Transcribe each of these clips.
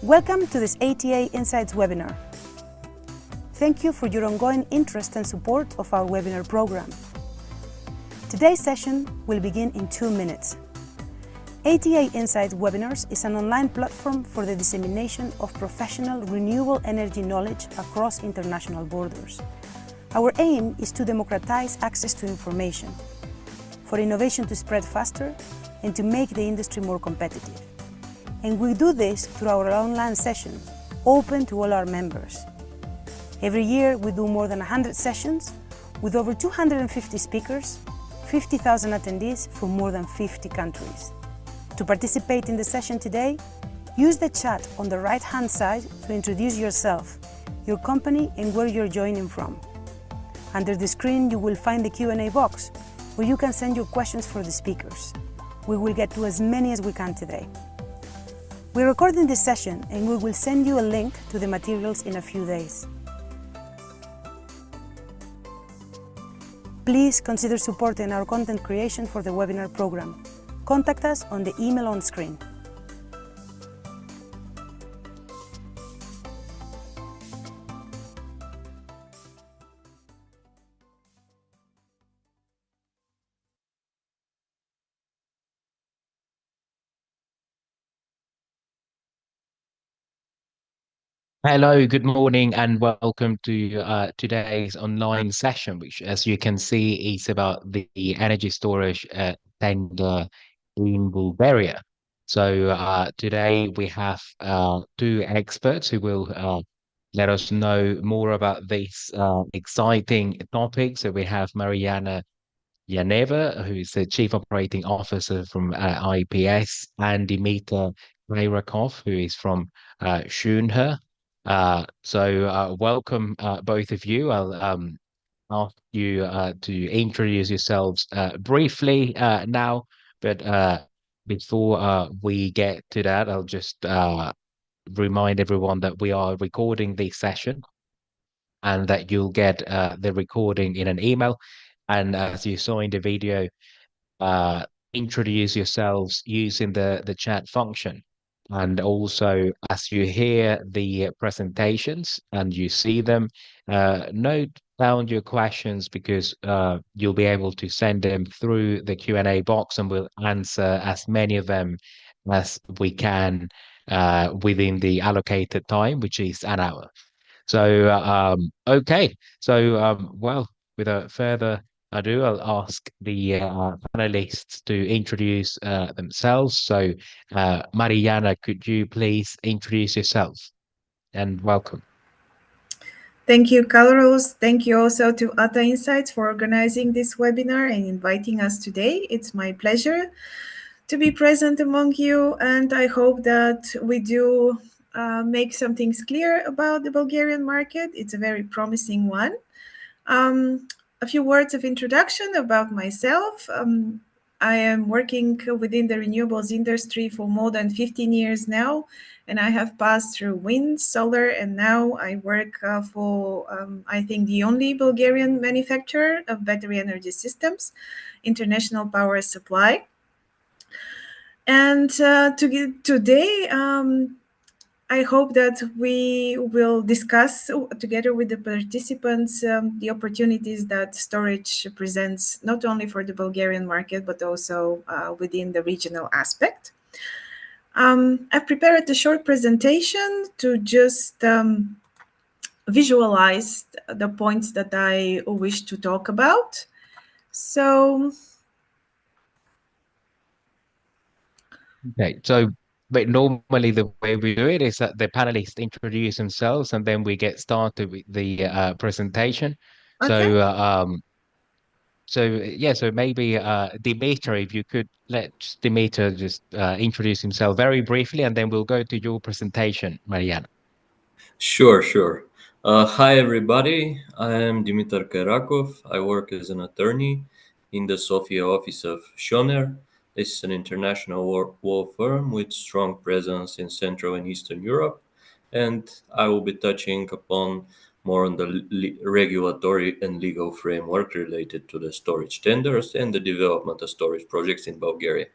Welcome to this ATA Insights webinar. Thank you for your ongoing interest and support of our webinar program. Today's session will begin in 2 minutes. ATA Insights Webinars is an online platform for the dissemination of professional renewable energy knowledge across international borders. Our aim is to democratize access to information, for innovation to spread faster, and to make the industry more competitive. And we do this through our online sessions, open to all our members. Every year we do more than 100 sessions with over 250 speakers, 50,000 attendees from more than 50 countries. To participate in the session today, use the chat on the right-hand side to introduce yourself, your company, and where you're joining from. Under the screen you will find the Q&A box, where you can send your questions for the speakers. We will get to as many as we can today. We're recording this session and we will send you a link to the materials in a few days. Please consider supporting our content creation for the webinar program. Contact us on the email on screen. Hello, good morning, and welcome to today's online session, which, as you can see, is about the energy storage tender in Bulgaria. So today we have two experts who will let us know more about this exciting topic. So we have Mariyana Yaneva, who is the Chief Operating Officer from IPS, and Dimitar Kairakov, who is from Schoenherr. Welcome both of you. I'll ask you to introduce yourselves briefly now, but before we get to that, I'll just remind everyone that we are recording this session and that you'll get the recording in an email. And as you saw in the video, introduce yourselves using the chat function. And also, as you hear the presentations and you see them, note down your questions, because you'll be able to send them through the Q&A box, and we'll answer as many of them as we can within the allocated time, which is an hour. Okay. Well, without further ado, I'll ask the panelists to introduce themselves. So, Mariyana, could you please introduce yourself, and welcome. Thank you, Carlos. Thank you also to ATA Insights for organizing this webinar and inviting us today. It's my pleasure to be present among you, and I hope that we do make some things clear about the Bulgarian market. It's a very promising one. A few words of introduction about myself. I am working within the renewables industry for more than 15 years now, and I have passed through wind, solar, and now I work for, I think, the only Bulgarian manufacturer of battery energy systems, International Power Supply. And today, I hope that we will discuss together with the participants the opportunities that storage presents, not only for the Bulgarian market, but also within the regional aspect. I've prepared a short presentation to just visualize the points that I wish to talk about. So, Okay. But normally the way we do it is that the panelists introduce themselves, and then we get started with the presentation. okay. So maybe Dimitar, if you could let Dimitar just introduce himself very briefly, and then we'll go to your presentation, Mariyana. Sure. Hi, everybody. I am Dimitar Kairakov. I work as an attorney in the Sofia office of Schoenherr. This is an international law firm with strong presence in Central and Eastern Europe, and I will be touching upon more on the regulatory and legal framework related to the storage tenders and the development of storage projects in Bulgaria.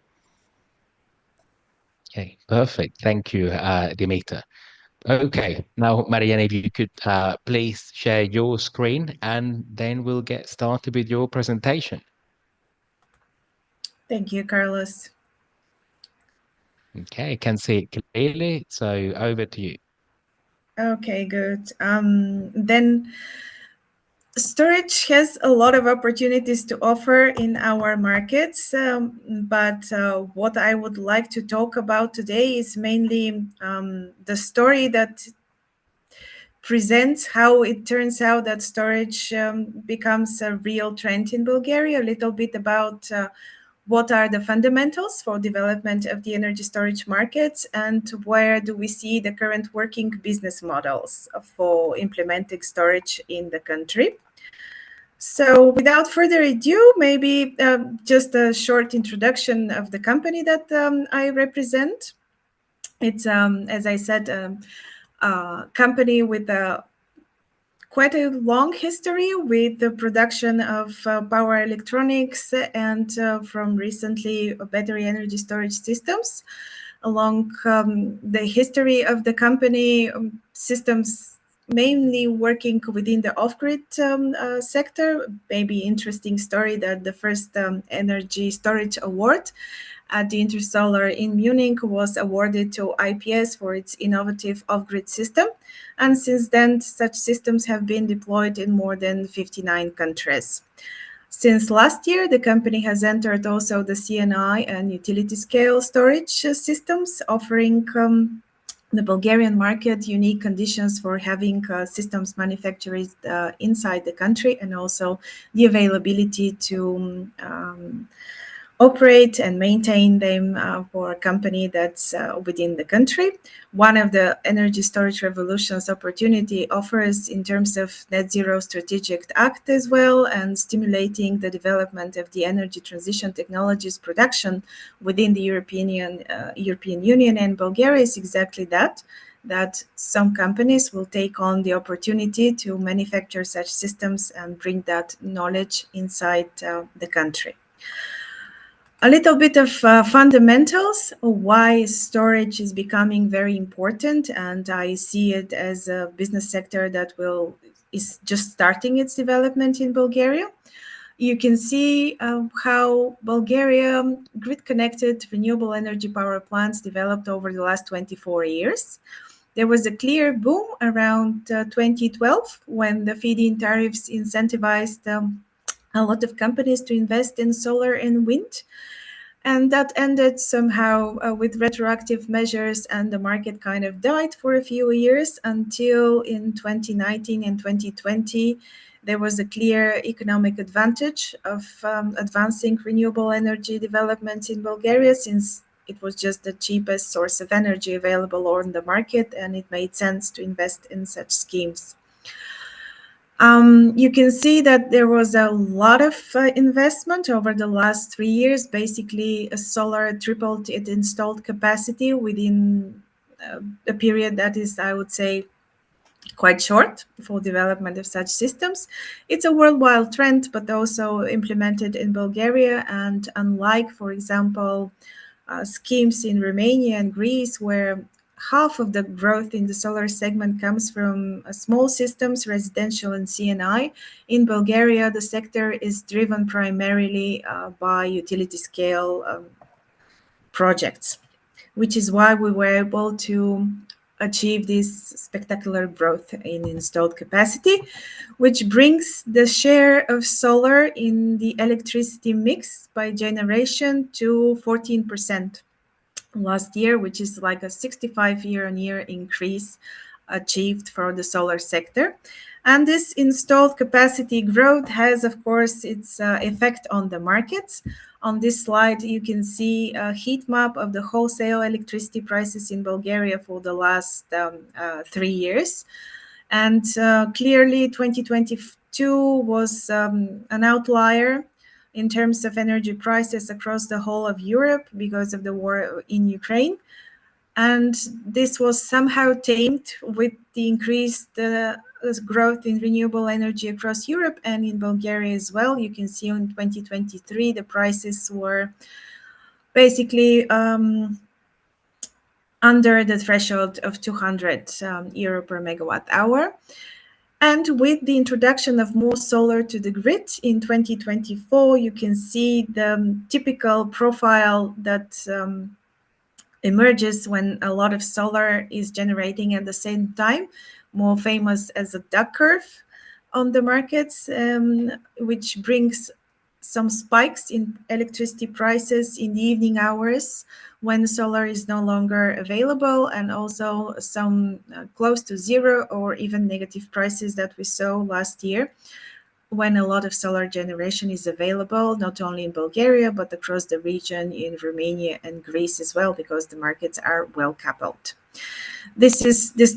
Okay, perfect. Thank you, Dimitar. Okay, now, Mariana, if you could please share your screen and then we'll get started with your presentation. Thank you, Carlos. Okay, I can see it clearly, so over to you. Okay, good. Then storage has a lot of opportunities to offer in our markets, but what I would like to talk about today is mainly the story that presents how it turns out that storage becomes a real trend in Bulgaria, a little bit about what are the fundamentals for development of the energy storage markets and where do we see the current working business models for implementing storage in the country. So without further ado, maybe just a short introduction of the company that I represent. It's, as I said, a company with quite a long history with the production of power electronics and from recently battery energy storage systems. Along the history of the company, systems mainly working within the off-grid sector. Maybe interesting story that the first energy storage award at the Intersolar in Munich was awarded to IPS for its innovative off-grid system. And since then, such systems have been deployed in more than 59 countries. Since last year, the company has entered also the CNI and utility scale storage systems, offering the Bulgarian market unique conditions for having systems manufactured inside the country and also the availability to operate and maintain them for a company that's within the country. One of the energy storage revolution's opportunity offers in terms of net zero strategic act as well and stimulating the development of the energy transition technologies production within the European Union and Bulgaria is exactly that some companies will take on the opportunity to manufacture such systems and bring that knowledge inside the country. A little bit of fundamentals, why storage is becoming very important, and I see it as a business sector that is just starting its development in Bulgaria. You can see how Bulgaria grid-connected renewable energy power plants developed over the last 24 years. There was a clear boom around 2012 when the feed-in tariffs incentivized a lot of companies to invest in solar and wind. And that ended somehow with retroactive measures, and the market kind of died for a few years until in 2019 and 2020, there was a clear economic advantage of advancing renewable energy development in Bulgaria, since it was just the cheapest source of energy available on the market, and it made sense to invest in such schemes. You can see that there was a lot of investment over the last 3 years. Basically, solar tripled its installed capacity within a period that is, I would say, quite short for development of such systems. It's a worldwide trend, but also implemented in Bulgaria. And unlike, for example, schemes in Romania and Greece, where half of the growth in the solar segment comes from small systems, residential and CNI. In Bulgaria, the sector is driven primarily by utility scale projects, which is why we were able to achieve this spectacular growth in installed capacity, which brings the share of solar in the electricity mix by generation to 14%. Last year, which is like a 65 year-on-year increase achieved for the solar sector. And this installed capacity growth has, of course, its effect on the markets. On this slide, you can see a heat map of the wholesale electricity prices in Bulgaria for the last 3 years. And clearly, 2022 was an outlier in terms of energy prices across the whole of Europe because of the war in Ukraine. And this was somehow tamed with the increased growth in renewable energy across Europe and in Bulgaria as well. You can see in 2023, the prices were basically under the threshold of 200 euro per megawatt hour. And with the introduction of more solar to the grid in 2024, you can see the typical profile that emerges when a lot of solar is generating at the same time, more famous as a duck curve on the markets, which brings some spikes in electricity prices in the evening hours when solar is no longer available, and also some close to zero or even negative prices that we saw last year when a lot of solar generation is available, not only in Bulgaria, but across the region in Romania and Greece as well, because the markets are well coupled. This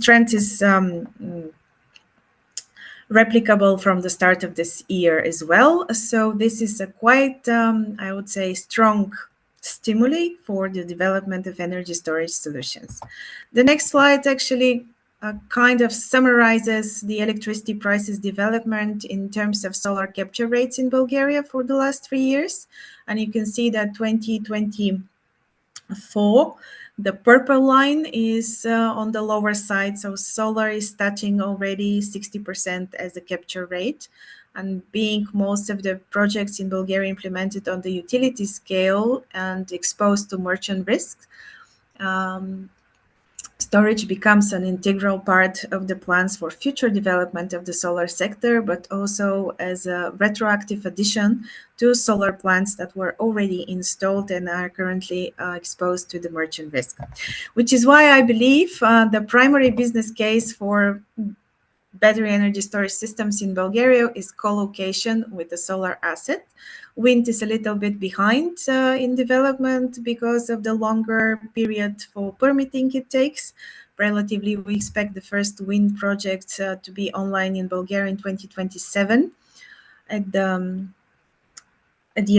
trend is replicable from the start of this year as well. So this is a quite, I would say, strong stimuli for the development of energy storage solutions. The next slide actually kind of summarizes the electricity prices development in terms of solar capture rates in Bulgaria for the last 3 years. And you can see that 2024, the purple line is on the lower side. So solar is touching already 60% as a capture rate. And being most of the projects in Bulgaria implemented on the utility scale and exposed to merchant risks, storage becomes an integral part of the plans for future development of the solar sector, but also as a retroactive addition to solar plants that were already installed and are currently exposed to the merchant risk. Which is why I believe the primary business case for battery energy storage systems in Bulgaria is co-location with the solar asset. Wind is a little bit behind in development because of the longer period for permitting it takes. Relatively, we expect the first wind project to be online in Bulgaria in 2027 at the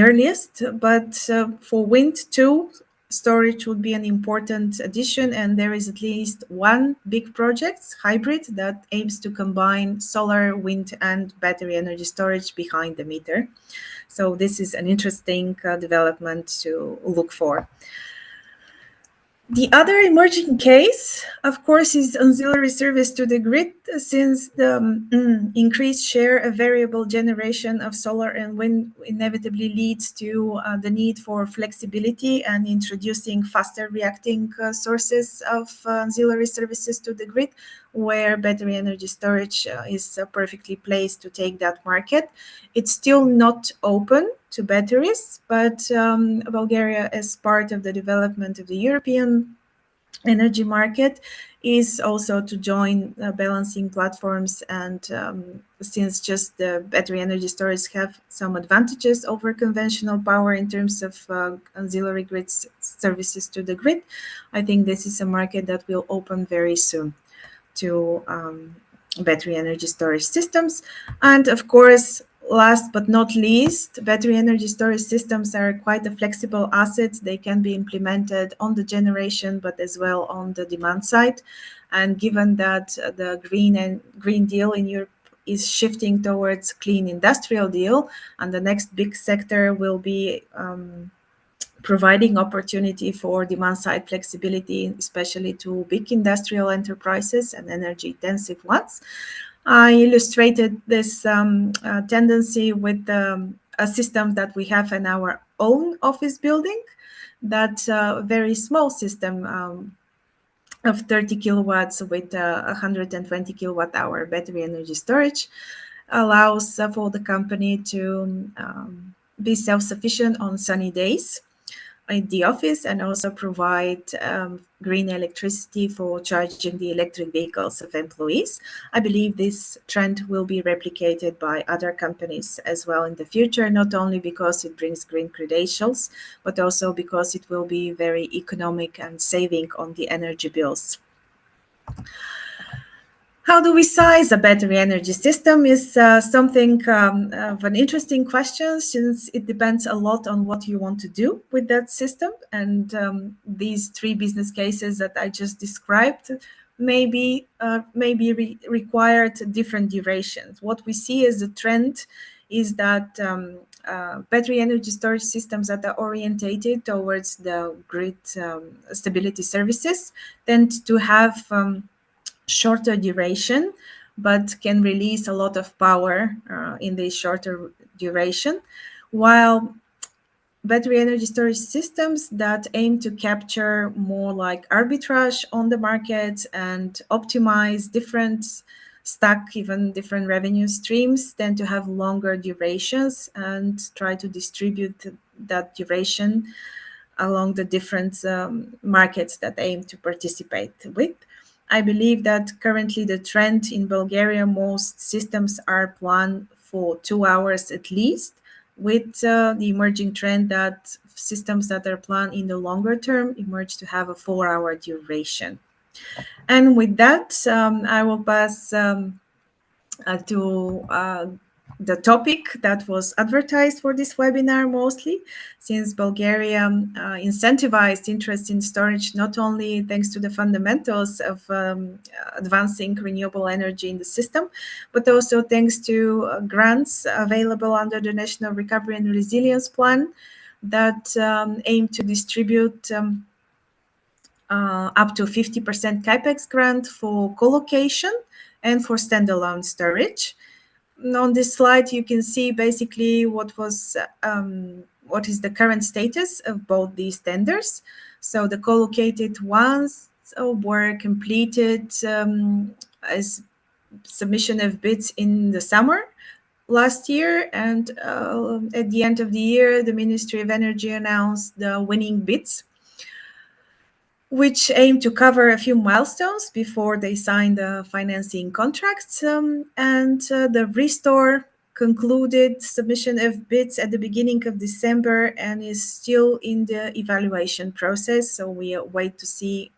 earliest. But for wind too, storage would be an important addition, and there is at least one big project, hybrid, that aims to combine solar, wind, and battery energy storage behind the meter. So this is an interesting development to look for. The other emerging case, of course, is auxiliary service to the grid, since the increased share of variable generation of solar and wind inevitably leads to the need for flexibility and introducing faster reacting sources of auxiliary services to the grid, where battery energy storage is perfectly placed to take that market. It's still not open to batteries, but Bulgaria, as part of the development of the European energy market, is also to join balancing platforms. And since just the battery energy storage have some advantages over conventional power in terms of auxiliary grid services to the grid, I think this is a market that will open very soon to battery energy storage systems. And of course, last but not least, battery energy storage systems are quite a flexible asset. They can be implemented on the generation, but as well on the demand side. And given that the Green Deal in Europe is shifting towards clean industrial deal, and the next big sector will be providing opportunity for demand-side flexibility, especially to big industrial enterprises and energy-intensive ones. I illustrated this tendency with a system that we have in our own office building, that very small system of 30 kilowatts with 120 kilowatt hour battery energy storage allows for the company to be self-sufficient on sunny days in the office, and also provide green electricity for charging the electric vehicles of employees. I believe this trend will be replicated by other companies as well in the future, not only because it brings green credentials, but also because it will be very economic and saving on the energy bills. How do we size a battery energy system is something of an interesting question, since it depends a lot on what you want to do with that system. And these three business cases that I just described maybe required different durations. What we see as a trend is that battery energy storage systems that are orientated towards the grid stability services tend to have shorter duration, but can release a lot of power in the shorter duration, while battery energy storage systems that aim to capture more like arbitrage on the market and optimize different stack, even different revenue streams, tend to have longer durations and try to distribute that duration along the different markets that aim to participate with. I believe that currently the trend in Bulgaria, most systems are planned for 2 hours at least, with the emerging trend that systems that are planned in the longer term emerge to have a 4-hour duration. And with that, I will pass to the topic that was advertised for this webinar mostly, since Bulgaria incentivized interest in storage not only thanks to the fundamentals of advancing renewable energy in the system, but also thanks to grants available under the National Recovery and Resilience Plan that aim to distribute up to 50% capex grant for co-location and for standalone storage. On this slide, you can see basically what is the current status of both these tenders. So the co-located ones were completed as submission of bids in the summer last year, and at the end of the year, the Ministry of Energy announced the winning bids, which aim to cover a few milestones before they sign the financing contracts. And the Restore concluded submission of bids at the beginning of December and is still in the evaluation process. So we wait to see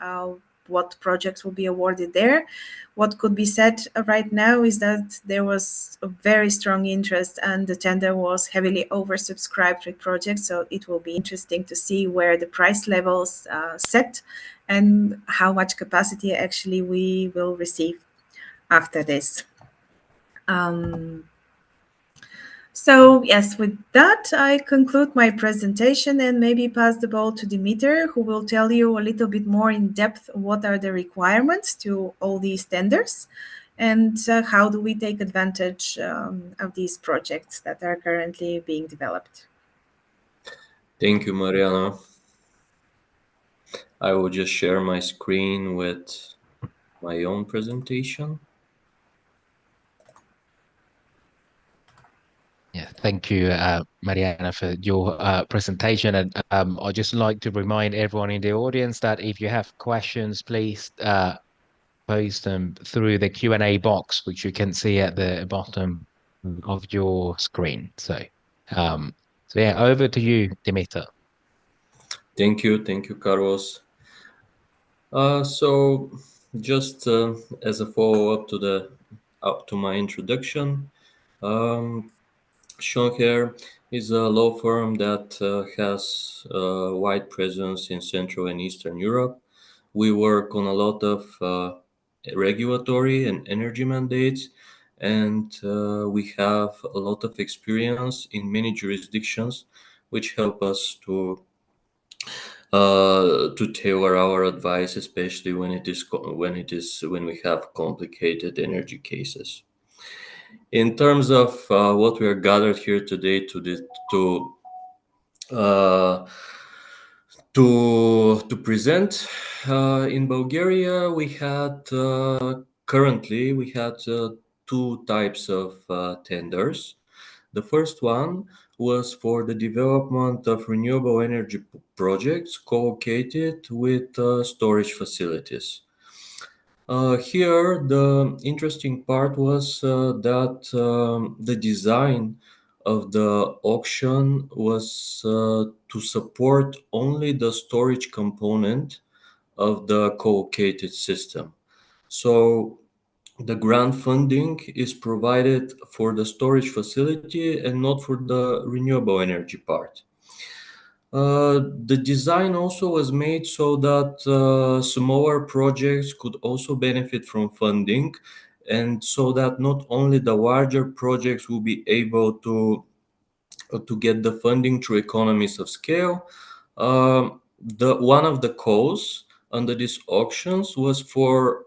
what projects will be awarded there. What could be said right now is that there was a very strong interest and the tender was heavily oversubscribed with projects. So it will be interesting to see where the price levels set and how much capacity actually we will receive after this. So yes, with that, I conclude my presentation and maybe pass the ball to Dimitar, who will tell you a little bit more in depth what are the requirements to all these tenders and how do we take advantage of these projects that are currently being developed. Thank you, Mariyana. I will just share my screen with my own presentation. Yeah, thank you, Mariyana, for your presentation. And I'd just like to remind everyone in the audience that if you have questions, please post them through the Q&A box, which you can see at the bottom of your screen. So yeah, over to you, Dimitar. Thank you, Carlos. So just as a follow-up to my introduction, Schoenherr is a law firm that has a wide presence in Central and Eastern Europe. We work on a lot of regulatory and energy mandates, and we have a lot of experience in many jurisdictions, which help us to tailor our advice, especially when we have complicated energy cases. In terms of what we are gathered here today uh, to present, in Bulgaria, currently we had two types of tenders. The first one was for the development of renewable energy projects co-located with storage facilities. Here, the interesting part was that the design of the auction was to support only the storage component of the co-located system. So the grant funding is provided for the storage facility and not for the renewable energy part. The design also was made so that smaller projects could also benefit from funding, and so that not only the larger projects will be able to to get the funding through economies of scale. The one of the calls under these auctions was for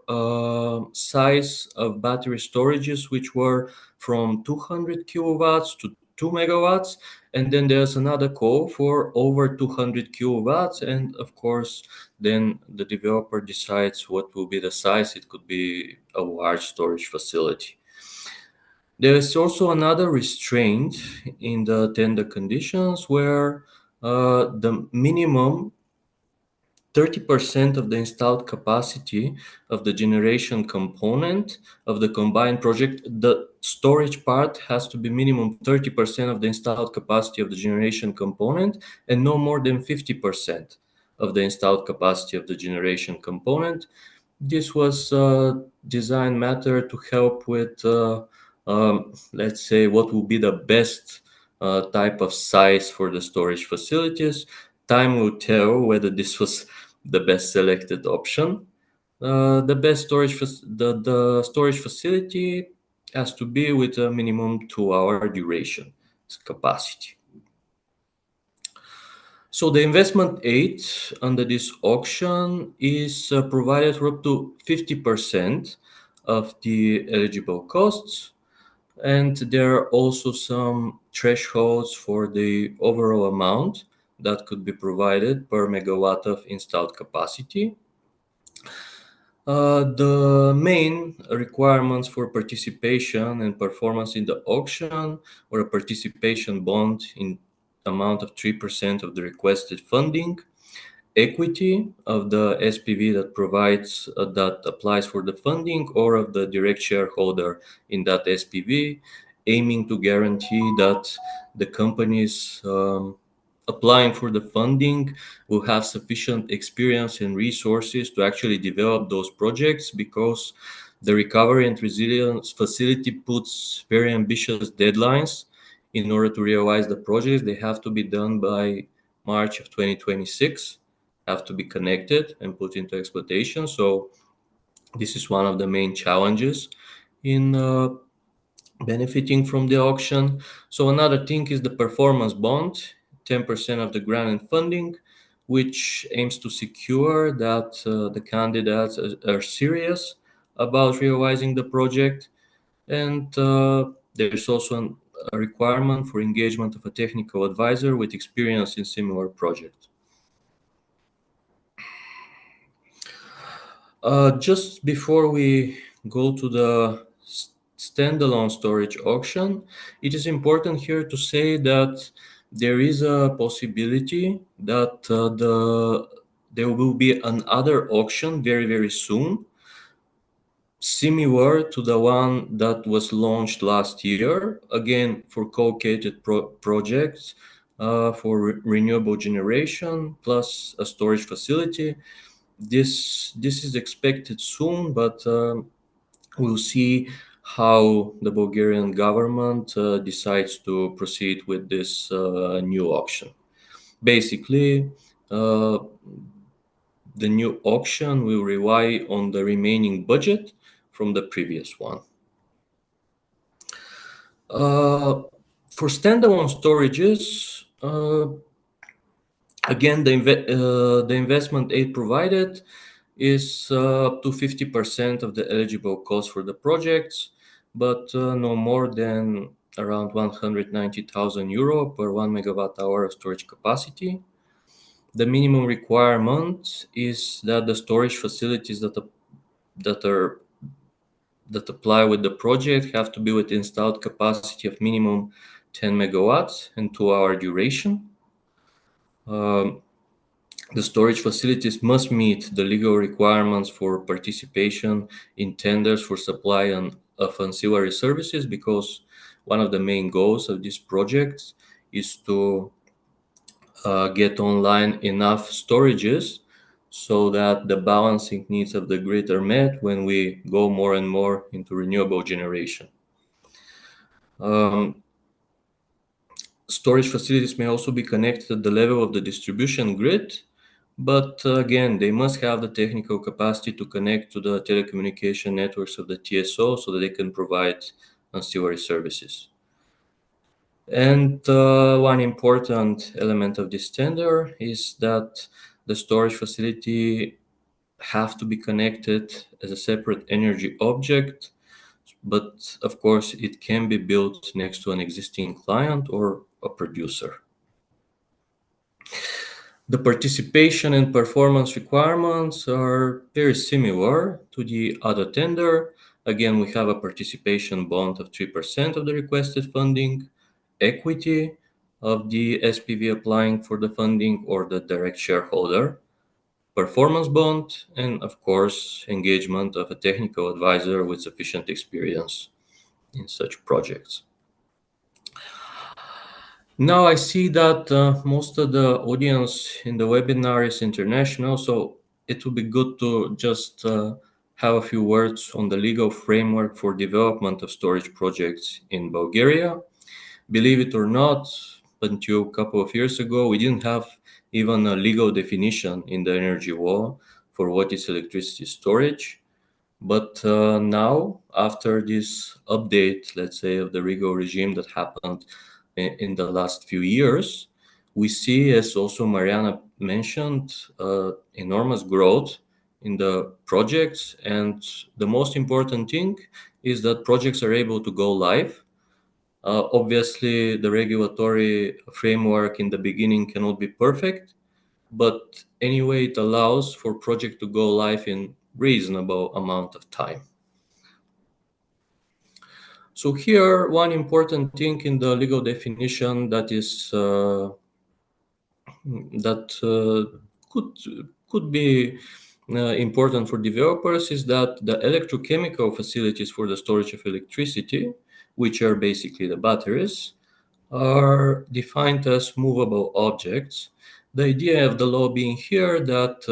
size of battery storages, which were from 200 kilowatts to 2 megawatts. And then there's another call for over 200 kilowatts. And of course, then the developer decides what will be the size. It could be a large storage facility. There is also another restraint in the tender conditions where the minimum 30% of the installed capacity of the generation component of the combined project, the storage part has to be minimum 30% of the installed capacity of the generation component and no more than 50% of the installed capacity of the generation component. This was a design matter to help with, let's say, what will be the best type of size for the storage facilities. Time will tell whether this was the best selected option. The best storage, the storage facility has to be with a minimum 2-hour duration capacity. So the investment aid under this auction is provided for up to 50% of the eligible costs. And there are also some thresholds for the overall amount that could be provided per megawatt of installed capacity. The main requirements for participation and performance in the auction were a participation bond in amount of 3% of the requested funding, equity of the SPV that provides that applies for the funding or of the direct shareholder in that SPV, aiming to guarantee that the companies applying for the funding will have sufficient experience and resources to actually develop those projects, because the recovery and resilience facility puts very ambitious deadlines in order to realize the projects. They have to be done by March of 2026, have to be connected and put into exploitation. So this is one of the main challenges in benefiting from the auction. So another thing is the performance bond, 10% of the grant and funding, which aims to secure that the candidates are serious about realizing the project. And there's also a requirement for engagement of a technical advisor with experience in similar projects. Just before we go to the standalone storage auction, it is important here to say that there is a possibility that there will be another auction very, very soon, similar to the one that was launched last year, again for co-located projects for renewable generation plus a storage facility. This is expected soon, but we'll see how the Bulgarian government decides to proceed with this new auction. Basically, the new auction will rely on the remaining budget from the previous one. For standalone storages, again, the investment aid provided is up to 50% of the eligible cost for the projects, but no more than around 190,000 euro per 1 megawatt hour of storage capacity. The minimum requirement is that the storage facilities that apply with the project have to be with installed capacity of minimum 10 megawatts and 2-hour duration. The storage facilities must meet the legal requirements for participation in tenders for supply of ancillary services, because one of the main goals of these projects is to get online enough storages so that the balancing needs of the grid are met when we go more and more into renewable generation. Storage facilities may also be connected at the level of the distribution grid, but again, they must have the technical capacity to connect to the telecommunication networks of the TSO so that they can provide ancillary services. And one important element of this tender is that the storage facility have to be connected as a separate energy object, but of course it can be built next to an existing client or a producer. The participation and performance requirements are very similar to the other tender. Again, we have a participation bond of 3% of the requested funding, equity of the SPV applying for the funding or the direct shareholder, performance bond, and of course, engagement of a technical advisor with sufficient experience in such projects. Now I see that most of the audience in the webinar is international, so it would be good to just have a few words on the legal framework for development of storage projects in Bulgaria. Believe it or not, until a couple of years ago, we didn't have even a legal definition in the energy law for what is electricity storage. But now, after this update, let's say, of the legal regime that happened in the last few years, we see, as also Mariyana mentioned, enormous growth in the projects. And the most important thing is that projects are able to go live. Obviously, the regulatory framework in the beginning cannot be perfect, but anyway, it allows for project to go live in reasonable amount of time. So here, one important thing in the legal definition that is that could be important for developers is that the electrochemical facilities for the storage of electricity, which are basically the batteries, are defined as movable objects. The idea of the law being here that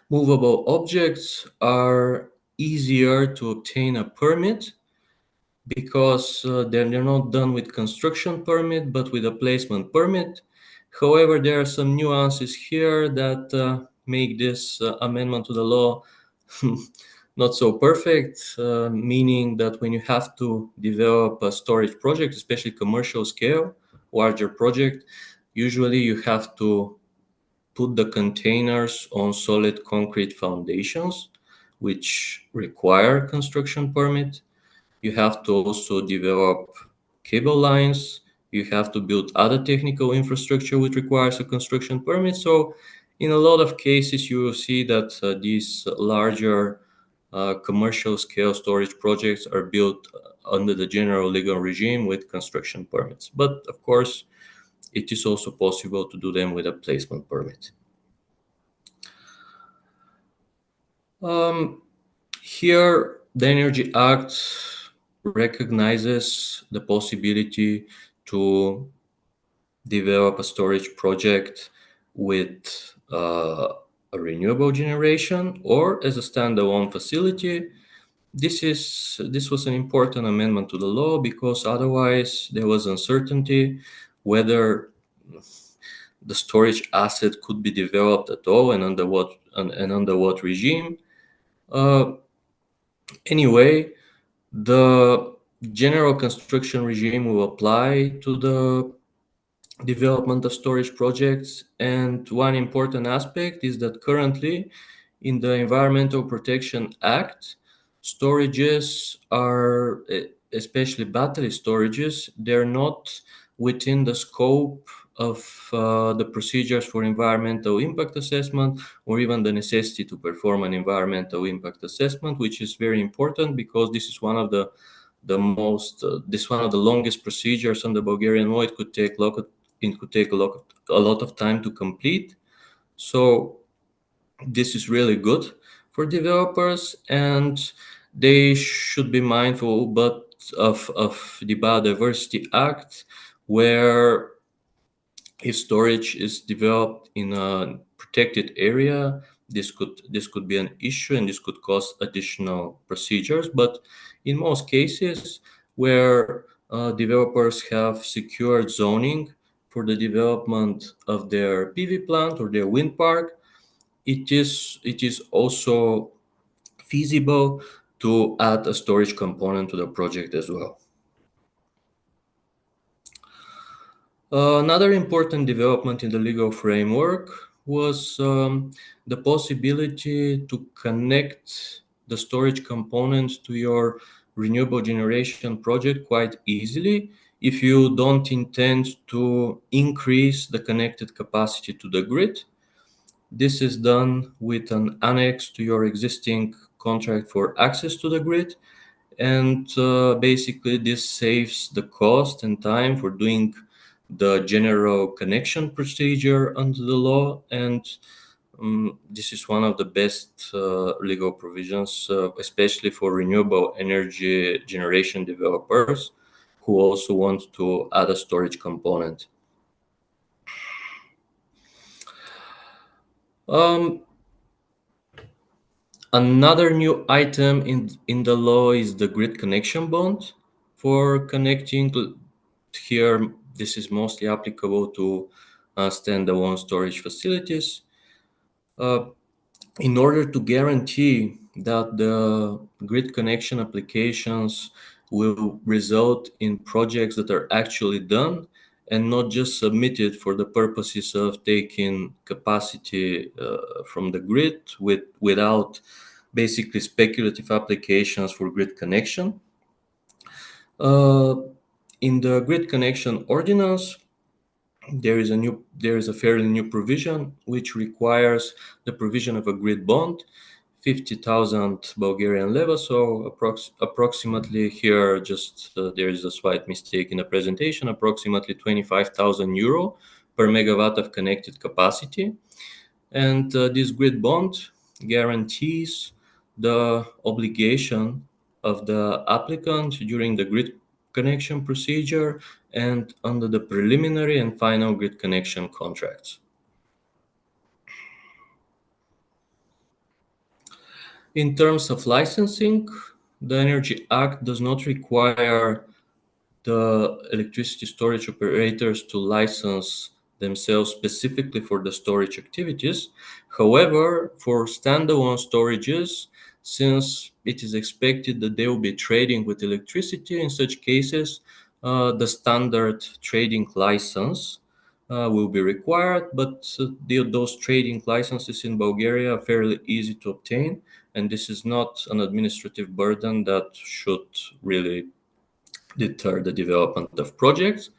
movable objects are easier to obtain a permit because they're not done with construction permit but with a placement permit. However, there are some nuances here that make this amendment to the law not so perfect, meaning that when you have to develop a storage project, especially commercial scale, larger project, usually you have to put the containers on solid concrete foundations, which require construction permit. You have to also develop cable lines. You have to build other technical infrastructure which requires a construction permit. So in a lot of cases, you will see that these larger commercial scale storage projects are built under the general legal regime with construction permits. But of course, it is also possible to do them with a placement permit. Here, the Energy Act recognizes the possibility to develop a storage project with a renewable generation or as a standalone facility. This was an important amendment to the law because otherwise there was uncertainty whether the storage asset could be developed at all and under what regime. Anyway, the general construction regime will apply to the development of storage projects. And one important aspect is that currently in the Environmental Protection Act, storages are, especially battery storages, they're not within the scope of the procedures for environmental impact assessment or even the necessity to perform an environmental impact assessment, which is very important because this is one of the longest procedures under Bulgarian law. It could take a lot of time to complete. So this is really good for developers, and they should be mindful of the Biodiversity Act, where if storage is developed in a protected area, this could be an issue and this could cause additional procedures. But in most cases where developers have secured zoning for the development of their PV plant or their wind park, it is also feasible to add a storage component to the project as well. Another important development in the legal framework was the possibility to connect the storage components to your renewable generation project quite easily if you don't intend to increase the connected capacity to the grid. This is done with an annex to your existing contract for access to the grid. And basically, this saves the cost and time for doing the general connection procedure under the law. And this is one of the best legal provisions, especially for renewable energy generation developers who also want to add a storage component. Another new item in the law is the grid connection bond for connecting. Here, this is mostly applicable to standalone storage facilities. In order to guarantee that the grid connection applications will result in projects that are actually done and not just submitted for the purposes of taking capacity from the grid without basically speculative applications for grid connection. In the grid connection ordinance, there is a fairly new provision which requires the provision of a grid bond, 50,000 Bulgarian leva. So approximately here, just there is a slight mistake in the presentation, approximately 25,000 euro per megawatt of connected capacity. And this grid bond guarantees the obligation of the applicant during the grid connection procedure and under the preliminary and final grid connection contracts. In terms of licensing, the Energy Act does not require the electricity storage operators to license themselves specifically for the storage activities. However, for standalone storages, since it is expected that they will be trading with electricity, in such cases, the standard trading license will be required, but those trading licenses in Bulgaria are fairly easy to obtain, and this is not an administrative burden that should really deter the development of projects.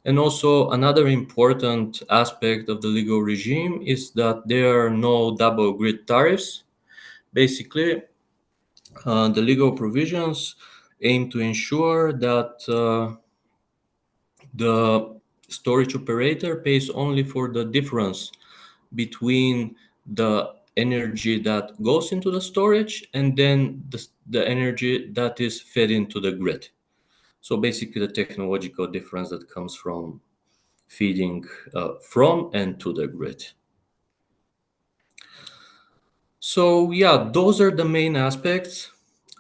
And also another important aspect of the legal regime is that there are no double grid tariffs. Basically, the legal provisions aim to ensure that the storage operator pays only for the difference between the energy that goes into the storage and then the energy that is fed into the grid. So basically the technological difference that comes from feeding from and to the grid. So yeah, those are the main aspects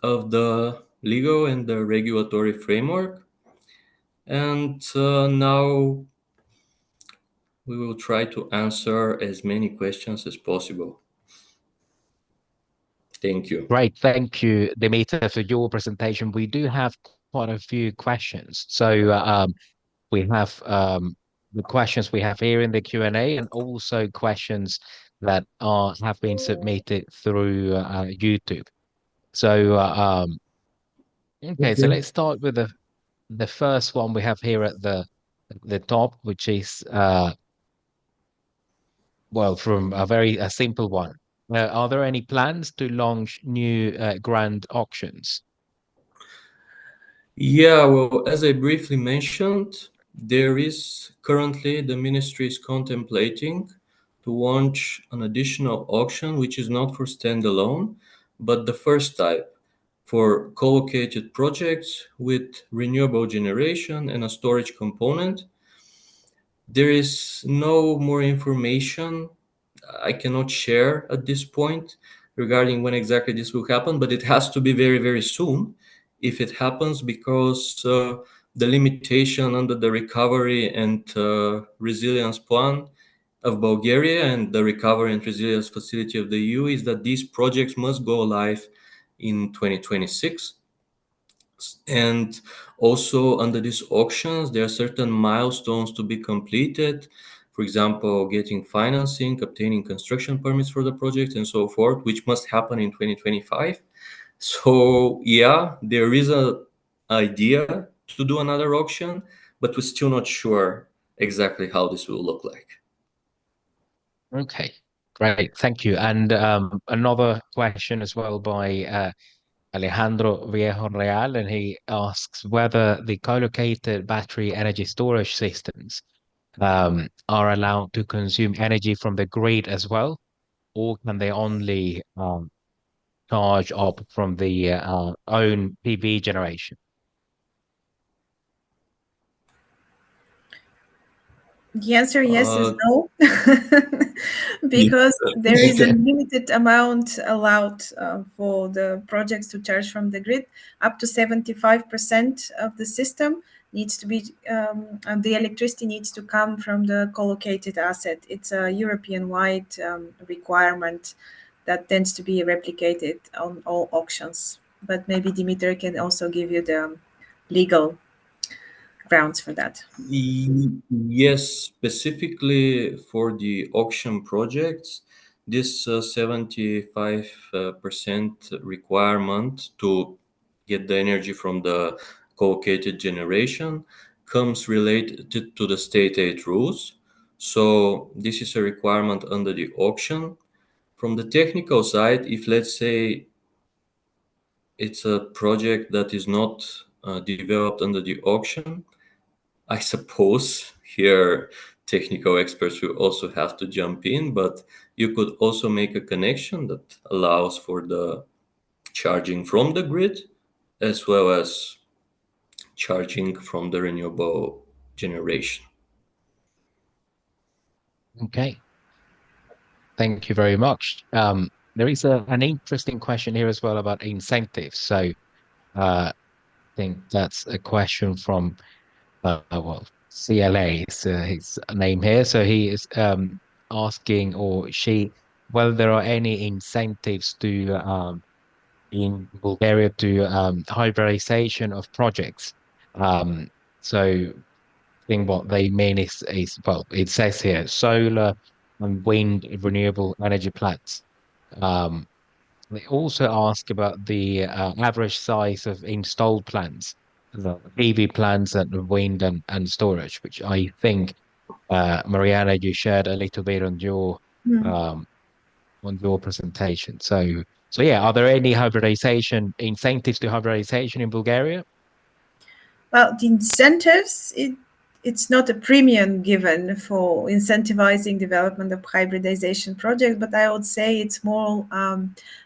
of the legal and the regulatory framework. And now we will try to answer as many questions as possible. Thank you. Great. Thank you, Dimitar, for your presentation. We do have quite a few questions. So we have the questions we have here in the Q&A and also questions that have been submitted through YouTube. So okay, so let's start with the first one we have here at the top, which is well, from a simple one. Are there any plans to launch new grand auctions? Yeah, well, as I briefly mentioned, there is currently the ministry is contemplating to launch an additional auction, which is not for standalone, but the first type for co-located projects with renewable generation and a storage component. There is no more information I cannot share at this point regarding when exactly this will happen, but it has to be very, very soon if it happens, because the limitation under the recovery and resilience plan of Bulgaria and the recovery and resilience facility of the EU is that these projects must go live in 2026. And also under these auctions, there are certain milestones to be completed. For example, getting financing, obtaining construction permits for the project, and so forth, which must happen in 2025. So yeah, there is a idea to do another auction, but we're still not sure exactly how this will look like. Okay, great. Thank you. And another question as well by Alejandro Viejo Real, and he asks whether the co-located battery energy storage systems are allowed to consume energy from the grid as well, or can they only charge up from the own PV generation? The answer, yes, is Uh, no, because there is a limited amount allowed for the projects to charge from the grid. Up to 75% of the system needs to be, and the electricity needs to come from the co-located asset. It's a European-wide requirement that tends to be replicated on all auctions. But maybe Dimitar can also give you the legal grounds for that. Yes, specifically for the auction projects, this 75% requirement to get the energy from the co-located generation comes related to the state aid rules. So this is a requirement under the auction. From the technical side, if let's say it's a project that is not developed under the auction, I suppose here technical experts will also have to jump in, but you could also make a connection that allows for the charging from the grid as well as charging from the renewable generation. Okay, thank you very much. There is an interesting question here as well about incentives. So I think that's a question from well, CLA is his name here. So he is asking, or she, whether there are any incentives to in Bulgaria to hybridization of projects. Um, so I think what they mean is well, it says here solar and wind renewable energy plants. Um, they also ask about the average size of installed plants, the PV plants and wind and storage, which I think, Mariana, you shared a little bit um, on your presentation. So yeah, are there any hybridization incentives to hybridization in Bulgaria? Well, the incentives, it's not a premium given for incentivizing development of hybridization projects, but I would say it's more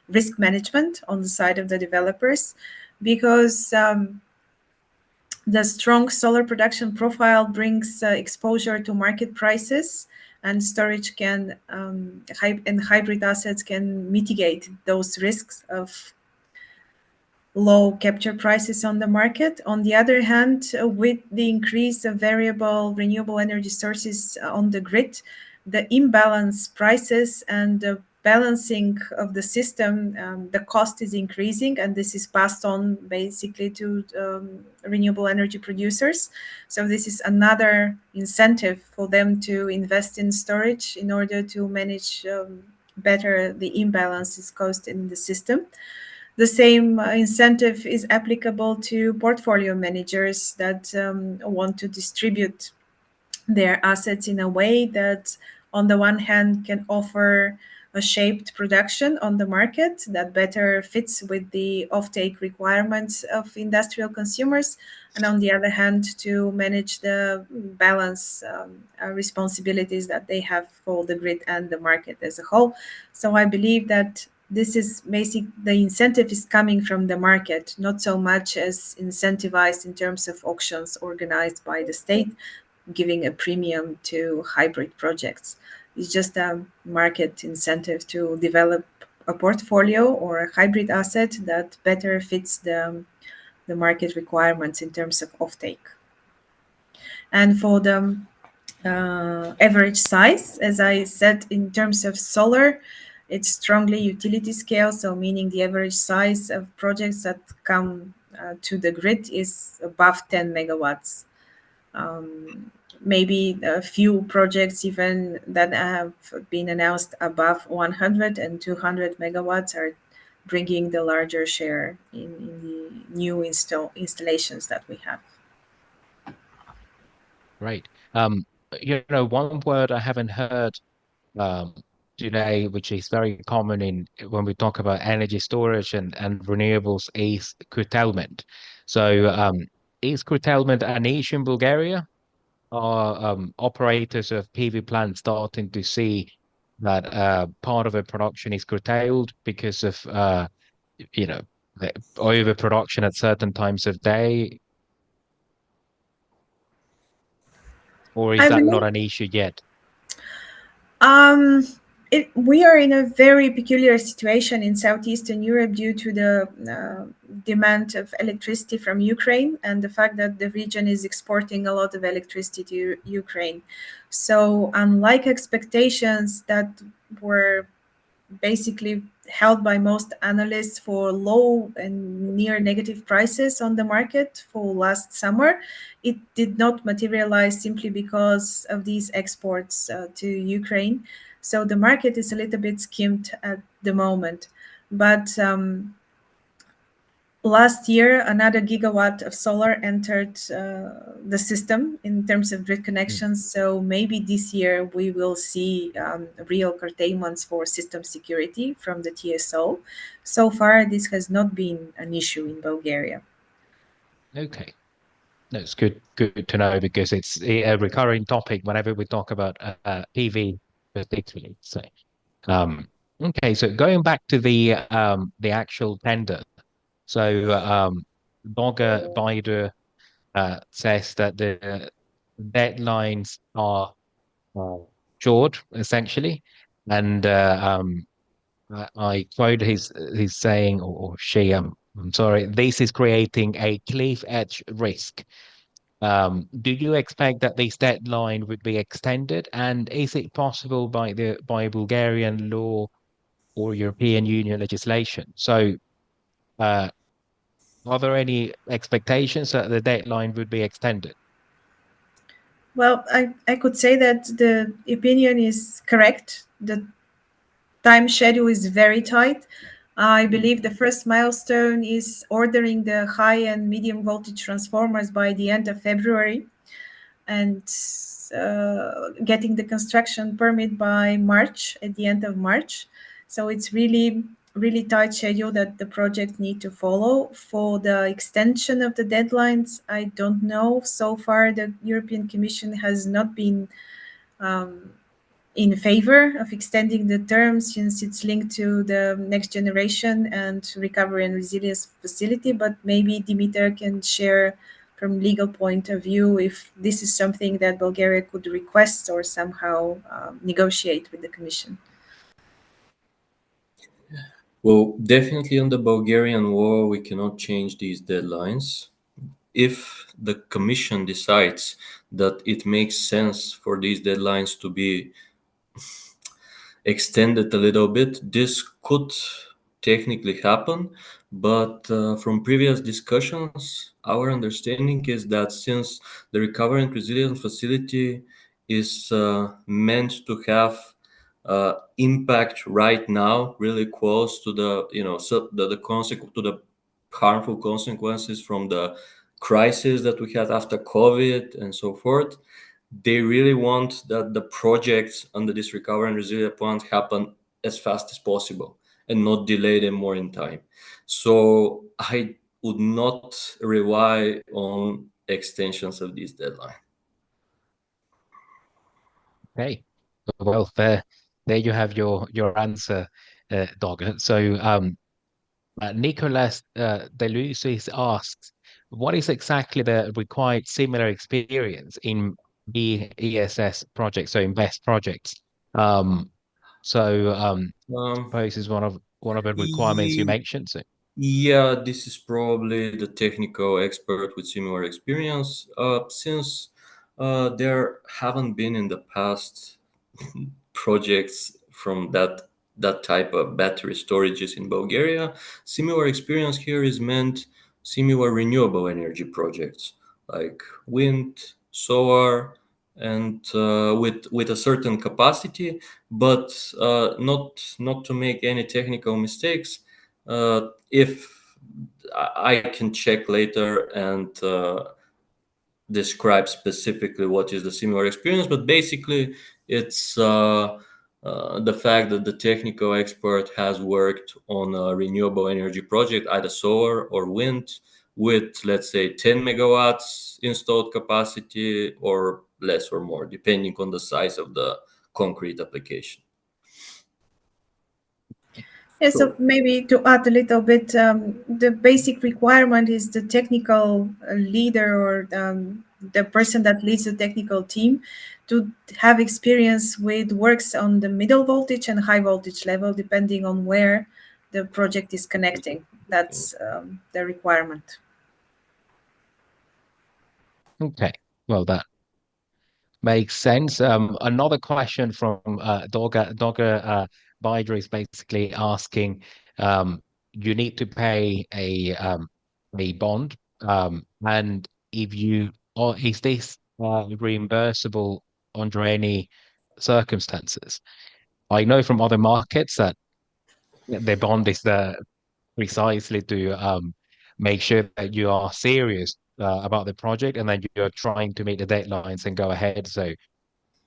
risk management on the side of the developers, because the strong solar production profile brings exposure to market prices, and storage can and hybrid assets can mitigate those risks of low capture prices on the market. On the other hand, with the increase of variable renewable energy sources on the grid, the imbalance prices and the balancing of the system, the cost is increasing, and this is passed on basically to renewable energy producers. So this is another incentive for them to invest in storage in order to manage better the imbalances caused in the system. The same incentive is applicable to portfolio managers that want to distribute their assets in a way that, on the one hand, can offer a shaped production on the market that better fits with the offtake requirements of industrial consumers, and on the other hand, to manage the balance responsibilities that they have for the grid and the market as a whole. So I believe that this is basic. The incentive is coming from the market, not so much as incentivized in terms of auctions organized by the state, giving a premium to hybrid projects. It's just a market incentive to develop a portfolio or a hybrid asset that better fits the market requirements in terms of offtake. And for the average size, as I said, in terms of solar, it's strongly utility scale, so meaning the average size of projects that come to the grid is above 10 megawatts. Maybe a few projects even that have been announced above 100 and 200 megawatts are bringing the larger share in the new installations that we have. Right. One word I haven't heard um, today, which is very common in when we talk about energy storage and renewables, is curtailment. So, is curtailment an issue in Bulgaria? Are operators of PV plants starting to see that part of the production is curtailed because of you know the overproduction at certain times of day, or is I that not believe an issue yet? Um, we are in a very peculiar situation in Southeastern Europe due to the demand of electricity from Ukraine and the fact that the region is exporting a lot of electricity to Ukraine. So, unlike expectations that were basically held by most analysts for low and near negative prices on the market for last summer, it did not materialize simply because of these exports to Ukraine. So the market is a little bit skimmed at the moment. But last year, another gigawatt of solar entered the system in terms of grid Mm. connections. So maybe this year we will see real curtailments for system security from the TSO. So far, this has not been an issue in Bulgaria. Okay, that's good to know because it's a recurring topic whenever we talk about PV, particularly. So, okay, so going back to the actual tender. So, Dogger Bider says that the deadlines are uh, short, essentially, and I quote he's saying or she I'm sorry, this is creating a cliff edge risk. Do you expect that this deadline would be extended, and is it possible by Bulgarian law or European Union legislation? So, uh, are there any expectations that the deadline would be extended? Well, I could say that the opinion is correct. The time schedule is very tight. I believe the first milestone is ordering the high and medium voltage transformers by the end of February and getting the construction permit by March, at the end of March. So it's really tight schedule that the project need to follow. For the extension of the deadlines, I don't know. So far, the European Commission has not been um, in favor of extending the term since it's linked to the next generation and recovery and resilience facility. But maybe Dimitar can share from legal point of view if this is something that Bulgaria could request or somehow negotiate with the Commission. Well, definitely on the Bulgarian war, we cannot change these deadlines. If the Commission decides that it makes sense for these deadlines to be extended a little bit, this could technically happen. But from previous discussions, our understanding is that since the Recovery and Resilience Facility is meant to have impact right now, really close to the to the harmful consequences from the crisis that we had after COVID and so forth, they really want that the projects under this recovery and resilience plan happen as fast as possible and not delay them more in time. So I would not rely on extensions of this deadline. Okay, well, there you have your answer, Dogger. So, Nicolas Delusis asks, what is exactly the required similar experience in BESS projects, so invest projects? Um, Um, suppose is one of the requirements you ye- mentioned. So, yeah, this is probably the technical expert with similar experience. Since there haven't been in the past projects from that type of battery storages in Bulgaria. Similar experience here is meant similar renewable energy projects like wind, solar, and with a certain capacity, but not to make any technical mistakes. If I can check later and describe specifically what is the similar experience, but basically it's the fact that the technical expert has worked on a renewable energy project, either solar or wind, with, let's say, 10 megawatts installed capacity or less or more, depending on the size of the concrete application. Yeah, so maybe to add a little bit, the basic requirement is the technical leader or the person that leads the technical team to have experience with works on the middle voltage and high voltage level, depending on where the project is connecting. That's the requirement. Okay, well, that makes sense. Another question from Dogger Bider is basically asking, you need to pay a bond, and if you or is this reimbursable under any circumstances? I know from other markets that the bond is precisely to make sure that you are serious about the project and that you're trying to meet the deadlines and go ahead. So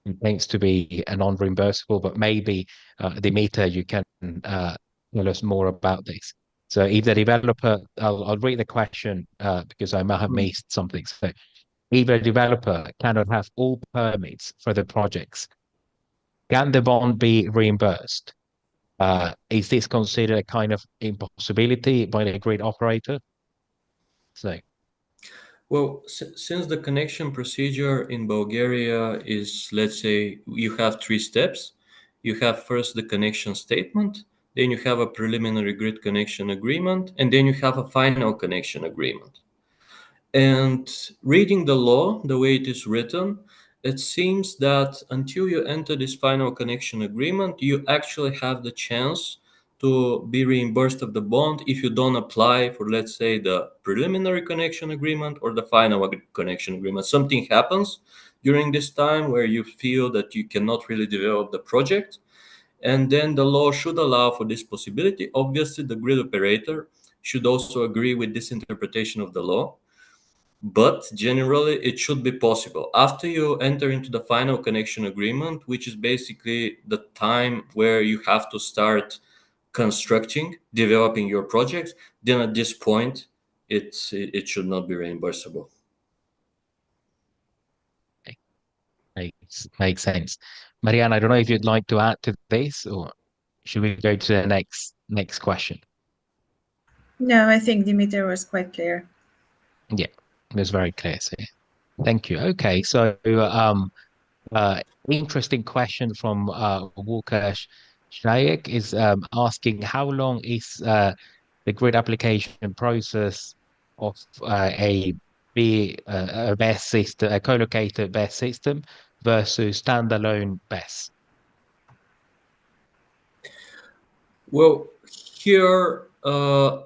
it tends to be a non-reimbursable, but maybe Dimitar, you can tell us more about this. So if the developer, I'll read the question because I might have missed something. So if a developer cannot have all permits for the projects, can the bond be reimbursed? Is this considered a kind of impossibility by the grid operator? So, Well, since the connection procedure in Bulgaria is, let's say, you have three steps. You have first the connection statement, then you have a preliminary grid connection agreement, and then you have a final connection agreement. And reading the law the way it is written, it seems that until you enter this final connection agreement, you actually have the chance to be reimbursed of the bond if you don't apply for, let's say, the preliminary connection agreement or the final connection agreement. Something happens during this time where you feel that you cannot really develop the project, and then the law should allow for this possibility. Obviously, the grid operator should also agree with this interpretation of the law, but generally it should be possible after you enter into the final connection agreement, which is basically the time where you have to start constructing, developing your project. Then at this point it should not be reimbursable. makes sense. Mariyana, I don't know if you'd like to add to this, or should we go to the next question? No, I think Dimitar was quite clear. Yeah, it was very clear. So, thank you. Okay, so interesting question from Łukasz Szajek is asking how long is the grid application process of a BESS system, a co-located BESS system versus standalone BESS? Well, here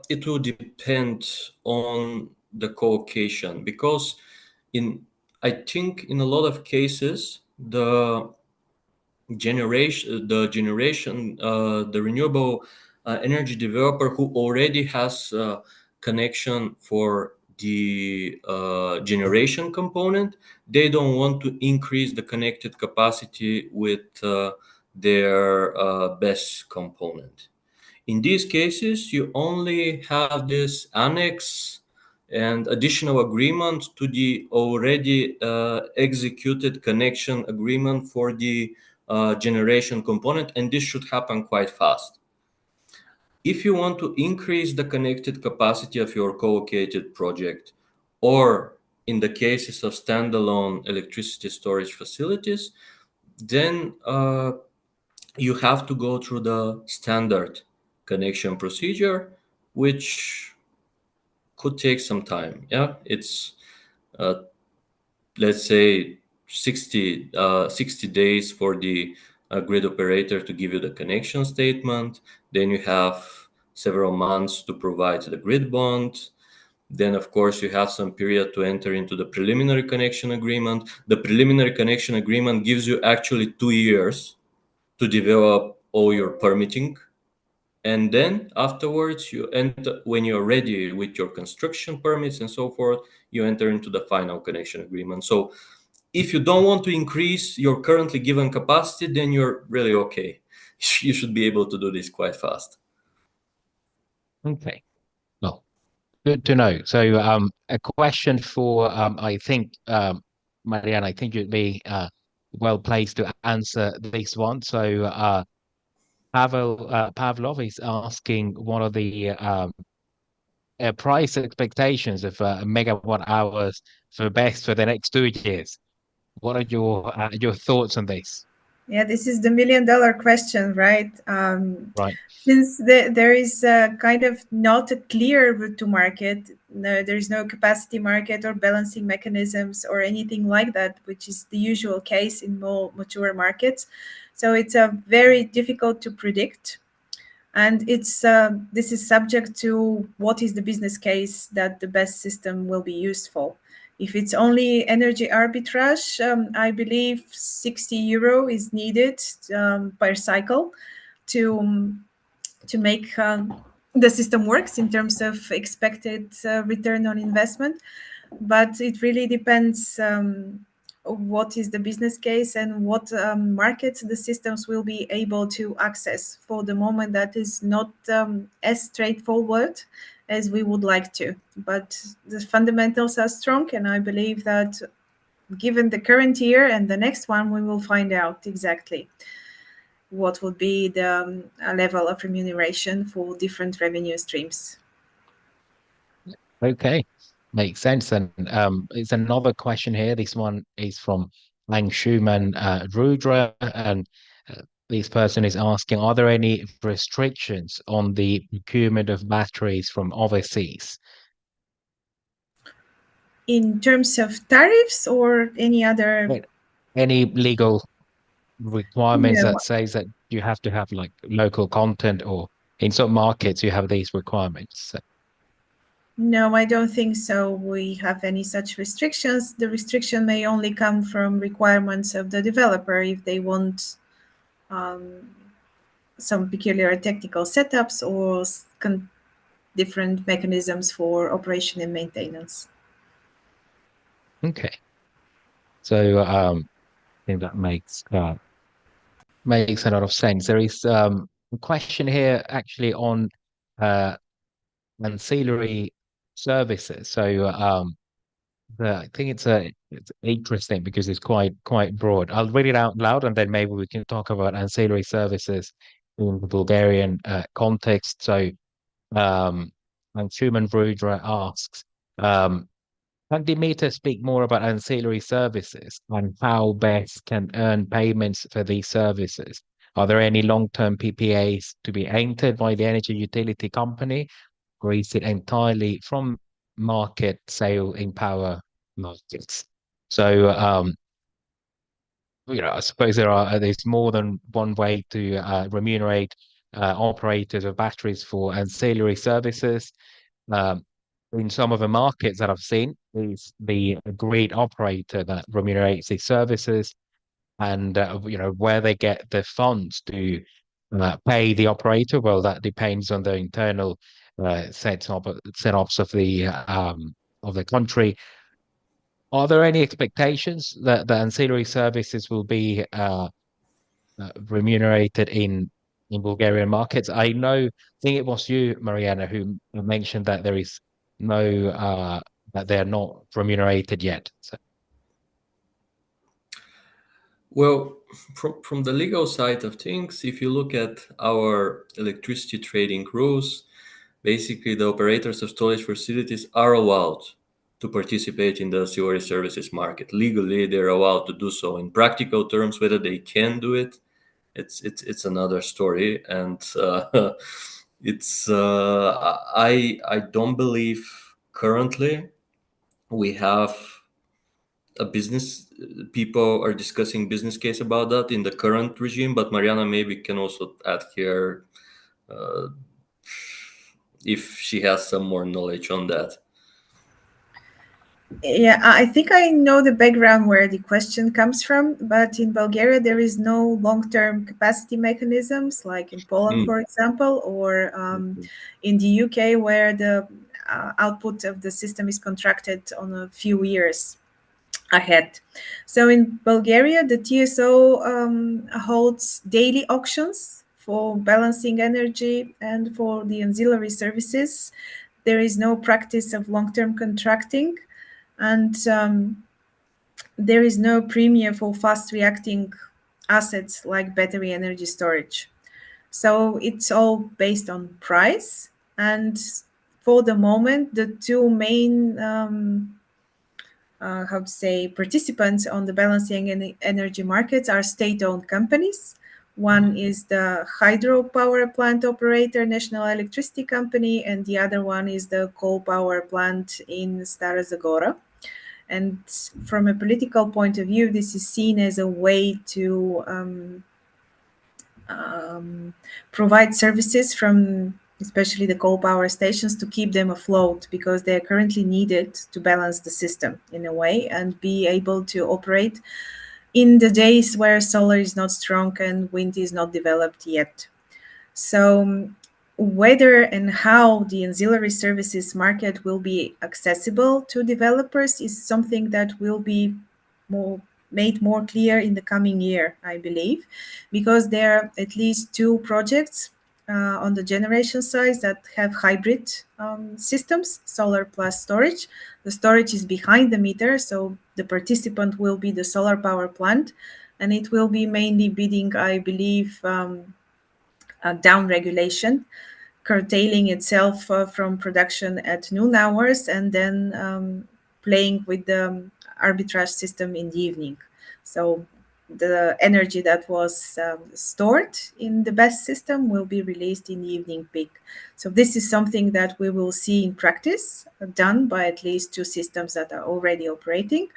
it will depend on the co-location, because I think in a lot of cases the renewable energy developer who already has connection for the generation component, they don't want to increase the connected capacity with their BESS component. In these cases, you only have this annex and additional agreement to the already executed connection agreement for the generation component, and this should happen quite fast. If you want to increase the connected capacity of your co-located project, or in the cases of standalone electricity storage facilities, then you have to go through the standard connection procedure, which could take some time. Yeah, it's let's say 60 days for the grid operator to give you the connection statement. Then you have several months to provide the grid bond. Then, of course, you have some period to enter into the preliminary connection agreement. The preliminary connection agreement gives you actually 2 years to develop all your permitting. And then afterwards, you enter, when you're ready with your construction permits and so forth, you enter into the final connection agreement. So if you don't want to increase your currently given capacity, then you're really okay. You should be able to do this quite fast. Okay. Well, good to know. So, a question for I think Marianne, I think you'd be well placed to answer this one. So, Pavlov is asking what are the price expectations of megawatt hours for BESS for the next 2 years. What are your thoughts on this? Yeah, this is the million-dollar question, right? Right. Since there is kind of not a clear route to market, no, there is no capacity market or balancing mechanisms or anything like that, which is the usual case in more mature markets. So it's very difficult to predict. And this is subject to what is the business case that the best system will be used for. If it's only energy arbitrage, I believe 60 euro is needed per cycle to make the system works in terms of expected return on investment. But it really depends what is the business case and what markets the systems will be able to access. For the moment, that is not as straightforward as we would like to. But the fundamentals are strong, and I believe that given the current year and the next one, we will find out exactly what would be the level of remuneration for different revenue streams. Okay. Makes sense. And it's another question here. This one is from Langshuman Rudra, and this person is asking, are there any restrictions on the procurement of batteries from overseas? In terms of tariffs or any other? Any legal requirements No, that says that you have to have like local content, or in some markets you have these requirements? no, I don't think so. We have any such restrictions. The restriction may only come from requirements of the developer if they want some peculiar technical setups or different mechanisms for operation and maintenance. Okay. So I think that makes a lot of sense. There is a question here actually on ancillary services. So I think it's interesting because it's quite broad. I'll read it out loud and then maybe we can talk about ancillary services in the Bulgarian context. So and Schumann Rudra asks, can Dimitar speak more about ancillary services and how best can earn payments for these services? Are there any long-term PPAs to be entered by the energy utility company, or is it entirely from market sale in power markets? So, I suppose there's more than one way to remunerate operators of batteries for ancillary services. Um, in some of the markets that I've seen, is the agreed operator that remunerates these services, and where they get the funds to pay the operator. Well, that depends on the internal setups of the country. Are there any expectations that the ancillary services will be remunerated in Bulgarian markets? I think it was you, Mariana, who mentioned that there is no that they're not remunerated yet. So. Well, from the legal side of things, if you look at our electricity trading rules, basically the operators of storage facilities are allowed to participate in the ancillary services market. Legally, they're allowed to do so. In practical terms, whether they can do it, it's another story. And I don't believe currently we have a business people are discussing business case about that in the current regime, but Mariana maybe can also add here if she has some more knowledge on that. Yeah, I think I know the background where the question comes from, but in Bulgaria there is no long-term capacity mechanisms like in Poland, Mm, for example, or okay. in the UK where the output of the system is contracted on a few years ahead. So in Bulgaria, the TSO holds daily auctions for balancing energy and for the ancillary services. There is no practice of long-term contracting, and there is no premium for fast reacting assets like battery energy storage. So it's all based on price. And for the moment, the two main how to say participants on the balancing and energy markets are state-owned companies. One is the hydropower plant operator, National Electricity Company, and the other one is the coal power plant in Stara Zagora. And from a political point of view, this is seen as a way to provide services from especially the coal power stations to keep them afloat because they are currently needed to balance the system in a way and be able to operate in the days where solar is not strong and wind is not developed yet. So, whether and how the ancillary services market will be accessible to developers is something that will be more made more clear in the coming year, I believe, because there are at least two projects on the generation side that have hybrid systems, solar plus storage. The storage is behind the meter, so the participant will be the solar power plant, and it will be mainly bidding, I believe, down regulation, curtailing itself from production at noon hours and then playing with the arbitrage system in the evening. So the energy that was stored in the best system will be released in the evening peak. So this is something that we will see in practice done by at least two systems that are already operating.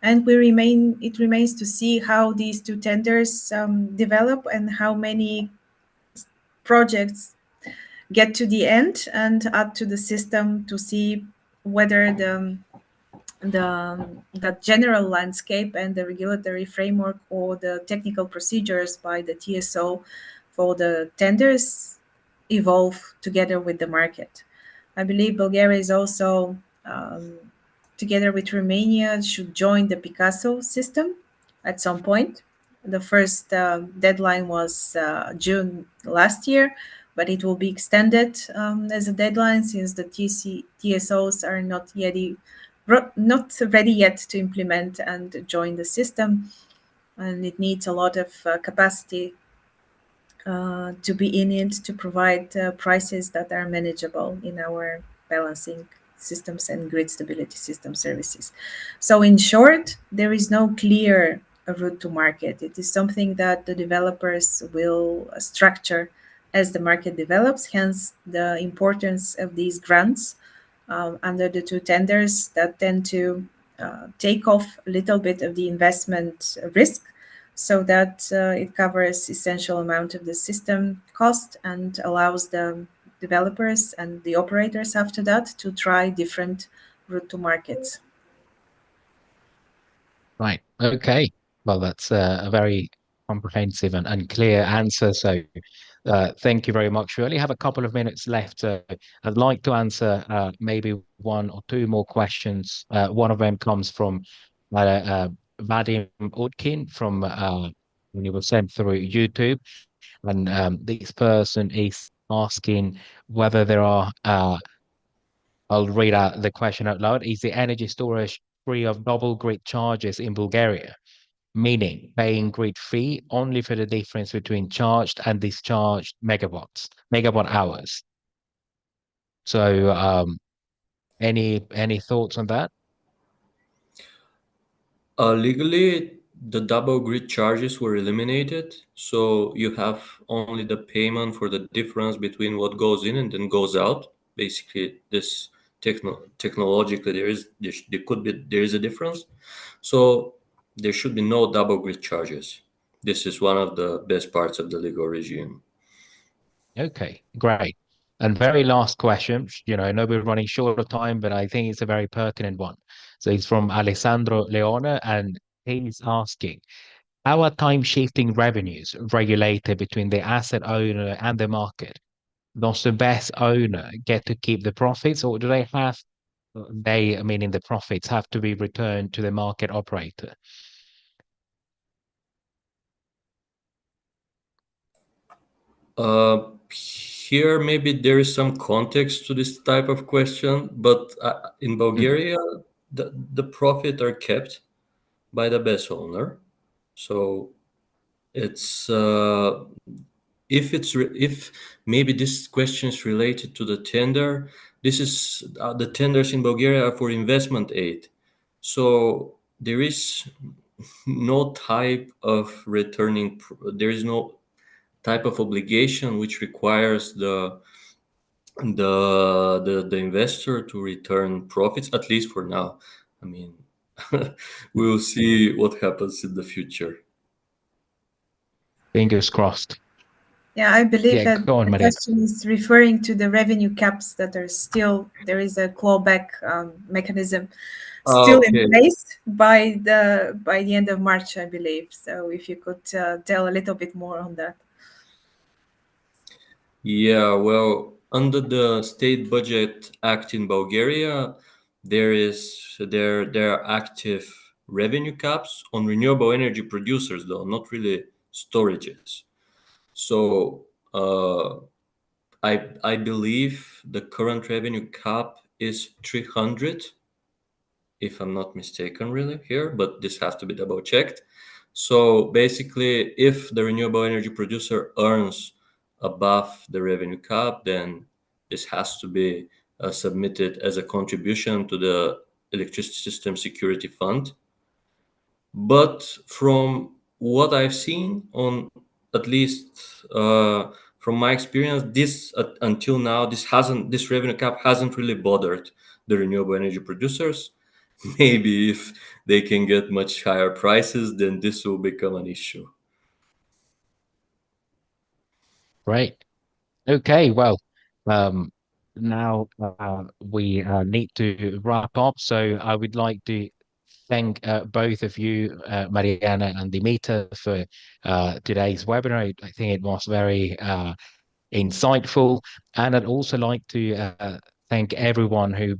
And it remains to see how these two tenders develop and how many projects get to the end and add to the system to see whether the general landscape and the regulatory framework or the technical procedures by the TSO for the tenders evolve together with the market. I believe Bulgaria is also, together with Romania, should join the Picasso system at some point. The first deadline was June last year, but it will be extended as a deadline since the TSOs are not ready yet to implement and join the system, and it needs a lot of capacity to be in it to provide prices that are manageable in our balancing systems and grid stability system services. So, in short, there is no clear route to market. It is something that the developers will structure as the market develops, hence, the importance of these grants under the two tenders that tend to take off a little bit of the investment risk so that it covers essential amount of the system cost and allows the developers and the operators after that to try different route to markets. Right. Okay. Well, that's a very comprehensive and clear answer. So, thank you very much. We only have a couple of minutes left. I'd like to answer maybe one or two more questions. One of them comes from Vadim Utkin from when he was sent through YouTube, and this person is asking whether there are. I'll read out the question out loud. Is the energy storage free of double grid charges in Bulgaria? Meaning paying grid fee only for the difference between charged and discharged megawatt hours. So, any thoughts on that? Legally, the double grid charges were eliminated, so you have only the payment for the difference between what goes in and then goes out. Basically, this technologically there is a difference, so there should be no double grid charges. This is one of the best parts of the legal regime. Okay, great. And very last question, I know we're running short of time, but I think it's a very pertinent one. So it's from Alessandro Leone, and he's asking, how are time-shifting revenues regulated between the asset owner and the market? Does the best owner get to keep the profits, or do meaning the profits, have to be returned to the market operator? Here, maybe there is some context to this type of question, but in Bulgaria, the profit are kept by the best owner. So it's if maybe this question is related to the tender. This is the tenders in Bulgaria are for investment aid. So there is no type of returning. There is no type of obligation which requires the investor to return profits, at least for now. I mean, we will see what happens in the future. Fingers crossed. Yeah, I believe Yeah, that go on, the Maria. question is referring to the revenue caps that are still, there is a clawback mechanism still in Okay. place by the end of March, I believe. So if you could tell a little bit more on that. Yeah, well, under the State Budget Act in Bulgaria, there are active revenue caps on renewable energy producers, though not really storages. So I believe the current revenue cap is 300, if I'm not mistaken, really here, but this has to be double checked. So basically, if the renewable energy producer earns above the revenue cap, then this has to be submitted as a contribution to the Electricity System Security Fund. But from what I've seen, on at least from my experience, this until now, this revenue cap hasn't really bothered the renewable energy producers. Maybe if they can get much higher prices, then this will become an issue. Great. Okay, well, now we need to wrap up. So I would like to thank both of you, Mariana and Dimitar, for today's webinar. I think it was very insightful, and I'd also like to thank everyone who's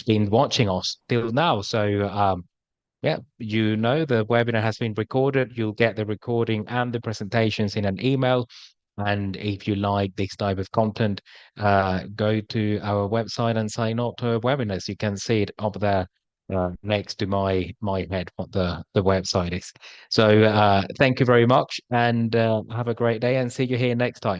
been watching us till now. So yeah, the webinar has been recorded. You'll get the recording and the presentations in an email. And if you like this type of content, go to our website and sign up to our webinars. You can see it up there next to my head, what the website is. So thank you very much, and have a great day, and see you here next time.